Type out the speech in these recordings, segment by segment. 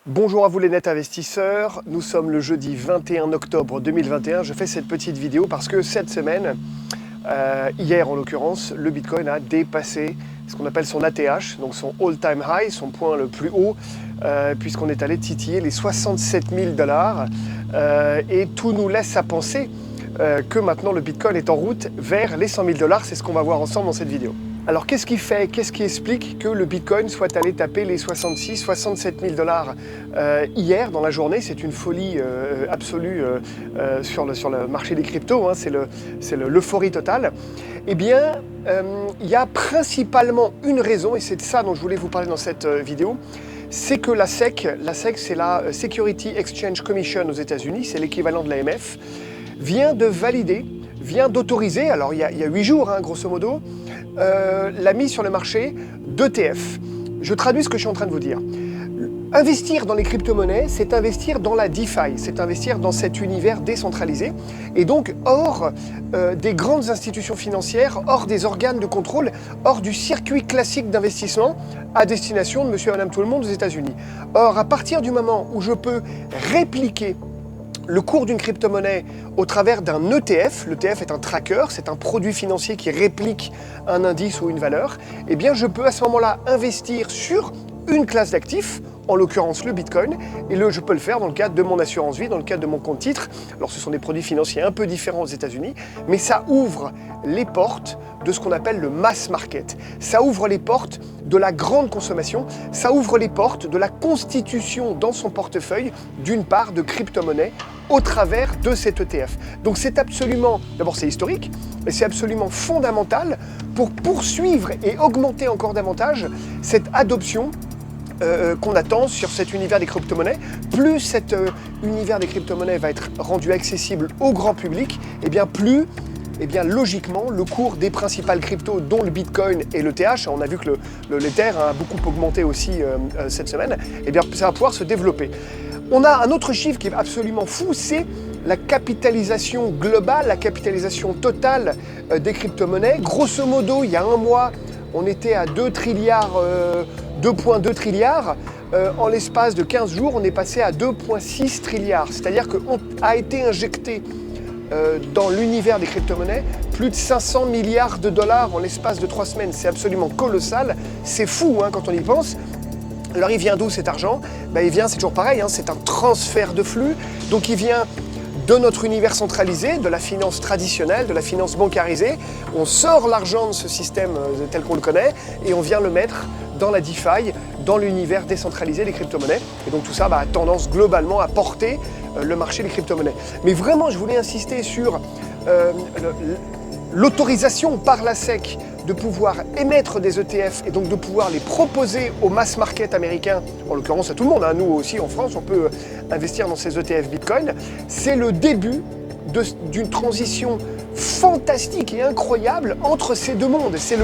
Bonjour à vous les net investisseurs, nous sommes le jeudi 21 octobre 2021. Je fais cette petite vidéo parce que cette semaine, hier en l'occurrence, le Bitcoin a dépassé ce qu'on appelle son ATH, donc son all-time high, son point le plus haut, puisqu'on est allé titiller les 67 000 $, et tout nous laisse à penser que maintenant le Bitcoin est en route vers les 100 000 $. C'est ce qu'on va voir ensemble dans cette vidéo. Alors qu'est-ce qui explique que le Bitcoin soit allé taper les 66 67 000 $ hier dans la journée? C'est une folie absolue sur le marché des cryptos, hein, c'est l'euphorie totale. Eh bien, il y a principalement une raison, et c'est de ça dont je voulais vous parler dans cette vidéo, c'est que la SEC, c'est la Security Exchange Commission aux États-Unis, c'est l'équivalent de l'AMF, vient d'autoriser, alors il y a 8 jours, hein, grosso modo, la mise sur le marché d'ETF. Je traduis ce que je suis en train de vous dire. Investir dans les crypto-monnaies, c'est investir dans la DeFi, c'est investir dans cet univers décentralisé, et donc hors des grandes institutions financières, hors des organes de contrôle, hors du circuit classique d'investissement à destination de monsieur et madame tout le monde aux États-Unis. Or, à partir du moment où je peux répliquer le cours d'une crypto-monnaie au travers d'un ETF, l'ETF est un tracker, c'est un produit financier qui réplique un indice ou une valeur, eh bien je peux à ce moment-là investir sur une classe d'actifs, en l'occurrence le Bitcoin, et je peux le faire dans le cadre de mon assurance vie, dans le cadre de mon compte titre. Alors ce sont des produits financiers un peu différents aux États-Unis, mais ça ouvre les portes de ce qu'on appelle le mass market. Ça ouvre les portes de la grande consommation, ça ouvre les portes de la constitution dans son portefeuille d'une part de crypto-monnaie au travers de cet ETF. Donc c'est absolument, d'abord c'est historique, mais c'est absolument fondamental pour poursuivre et augmenter encore davantage cette adoption qu'on attend sur cet univers des crypto-monnaies. Plus cet univers des crypto-monnaies va être rendu accessible au grand public, et bien plus, logiquement, le cours des principales cryptos, dont le Bitcoin et l'ETH, on a vu que l'Ether a beaucoup augmenté aussi cette semaine, et bien ça va pouvoir se développer. On a un autre chiffre qui est absolument fou, c'est la capitalisation globale, la capitalisation totale des crypto-monnaies. Grosso modo, il y a un mois, on était à 2,2 trilliards. En l'espace de 15 jours, on est passé à 2,6 trilliards. C'est-à-dire qu'on a été injecté dans l'univers des crypto-monnaies plus de 500 milliards de dollars en l'espace de 3 semaines. C'est absolument colossal. C'est fou hein, quand on y pense. Alors il vient d'où cet argent? Il vient, c'est toujours pareil, hein, c'est un transfert de flux. Donc il vient de notre univers centralisé, de la finance traditionnelle, de la finance bancarisée. On sort l'argent de ce système tel qu'on le connaît et on vient le mettre dans la DeFi, dans l'univers décentralisé des crypto-monnaies. Et donc tout ça a tendance globalement à porter le marché des crypto-monnaies. Mais vraiment, je voulais insister sur l'autorisation par la SEC de pouvoir émettre des ETF et donc de pouvoir les proposer au mass market américain, en l'occurrence à tout le monde, hein. Nous aussi en France on peut investir dans ces ETF Bitcoin. C'est le début d'une transition fantastique et incroyable entre ces deux mondes. C'est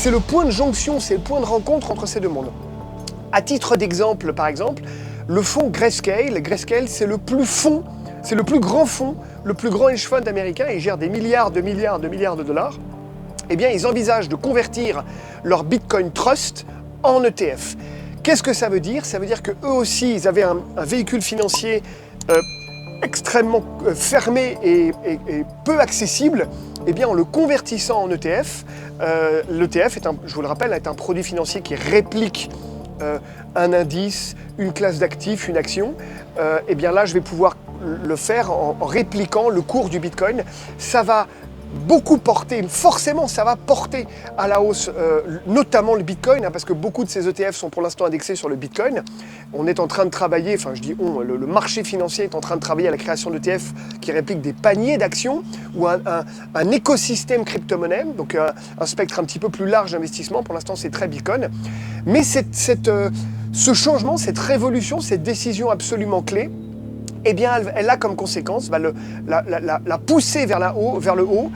le point de jonction, c'est le point de rencontre entre ces deux mondes. À titre d'exemple, par exemple, le fonds Grayscale, c'est le plus grand fonds, le plus grand hedge fund américain, il gère des milliards de dollars. Eh bien, ils envisagent de convertir leur Bitcoin Trust en ETF. Qu'est-ce que ça veut dire? Ça veut dire qu'eux aussi, ils avaient un véhicule financier extrêmement fermé et peu accessible. Eh bien, en le convertissant en ETF, l'ETF, je vous le rappelle, est un produit financier qui réplique un indice, une classe d'actifs, une action. Eh bien là, je vais pouvoir le faire en répliquant le cours du Bitcoin. Ça va beaucoup porter, forcément ça va porter à la hausse, notamment le Bitcoin, hein, parce que beaucoup de ces ETF sont pour l'instant indexés sur le Bitcoin. On est en train de travailler, enfin je dis on, le marché financier est en train de travailler à la création d'ETF qui répliquent des paniers d'actions ou un écosystème crypto-monnaie, donc un spectre un petit peu plus large d'investissement. Pour l'instant c'est très Bitcoin. Mais ce changement, cette révolution, cette décision absolument clé, eh bien, elle a comme conséquence la pousser vers le haut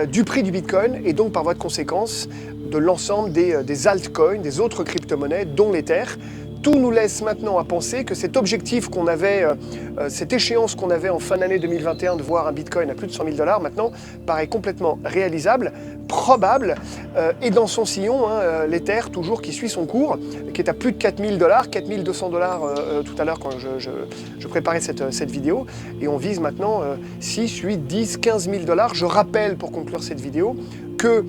du prix du Bitcoin et donc par voie de conséquence de l'ensemble des altcoins, des autres crypto-monnaies, dont l'Ether, tout nous laisse maintenant à penser que cet objectif qu'on avait, cette échéance qu'on avait en fin d'année 2021 de voir un Bitcoin à plus de 100 000 $, maintenant paraît complètement réalisable, probable, et dans son sillon, l'Ether toujours qui suit son cours, qui est à plus de 4 000 $, 4 200 $ tout à l'heure quand je préparais cette vidéo, et on vise maintenant 6, 8, 10, 15 000 $. Je rappelle pour conclure cette vidéo que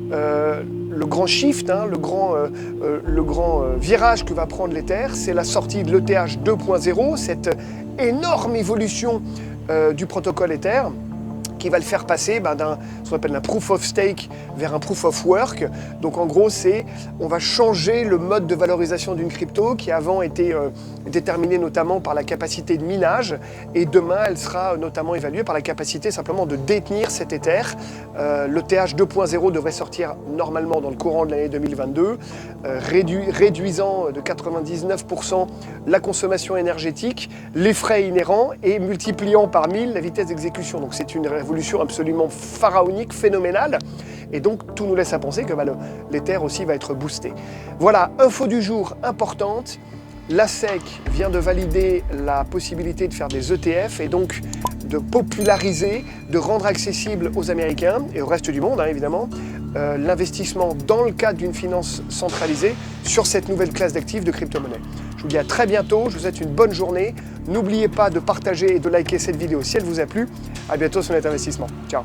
le grand shift, le grand virage que va prendre l'Ether, c'est la sortie de l'ETH 2.0, cette énorme évolution du protocole Ether, qui va le faire passer ce qu'on appelle un proof of stake vers un proof of work. Donc en gros, on va changer le mode de valorisation d'une crypto qui avant était déterminée notamment par la capacité de minage, et demain elle sera notamment évaluée par la capacité simplement de détenir cet Ether. L'ETH 2.0 devrait sortir normalement dans le courant de l'année 2022, réduisant de 99% la consommation énergétique, les frais inhérents et multipliant par 1000 la vitesse d'exécution. Donc c'est une révolution absolument pharaonique, phénoménale, et donc tout nous laisse à penser que l'Ether aussi va être boosté. Voilà, info du jour importante, la SEC vient de valider la possibilité de faire des ETF et donc de populariser, de rendre accessible aux Américains et au reste du monde évidemment, l'investissement dans le cadre d'une finance centralisée sur cette nouvelle classe d'actifs de crypto-monnaie. Je vous dis à très bientôt, je vous souhaite une bonne journée. N'oubliez pas de partager et de liker cette vidéo si elle vous a plu. À bientôt sur Net Investissement. Ciao.